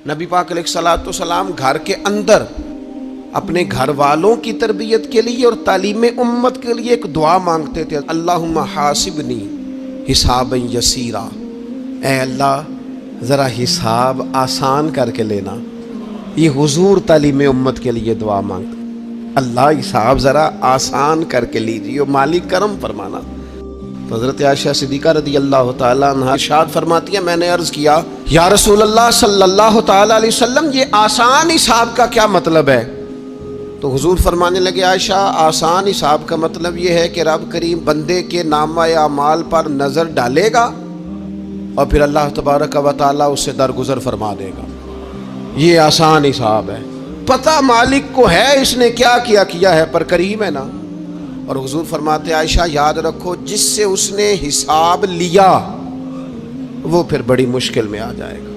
नबी पाक अलैहिस्सलाम घर के अंदर अपने घर वालों की तरबियत के लिए और तालीम उम्मत के लिए एक दुआ मांगते थे, अल्लाहुम्मा हासिबनी हिसाबन यसीरा, ऐ अल्लाह ज़रा हिसाब आसान करके लेना। ये हुजूर तालीम उम्मत के लिए दुआ मांगते, अल्लाह हिसाब ज़रा आसान करके लीजिए, मालिक करम फरमाना। तो हज़रत आयशा सिद्दीक़ा रदी अल्लाह ताला अन्हा इरशाद फरमाती है, मैंने अर्ज़ किया या रसूल अल्लाह सल्लल्लाहु ताला अलैहि वसल्लम, ये आसान हिसाब का क्या मतलब है? तो हुजूर फरमाने लगे, आयशा आसान हिसाब का मतलब ये है कि रब करीम बंदे के नामा या अमाल पर नज़र डालेगा और फिर अल्लाह तबारक व तआला उससे दरगुजर फरमा देगा। ये आसान हिसाब है। पता मालिक को है इसने क्या किया है, पर करीम है ना। और हुजूर फरमाते, आयशा याद रखो, जिससे उसने हिसाब लिया वो फिर बड़ी मुश्किल में आ जाएगा।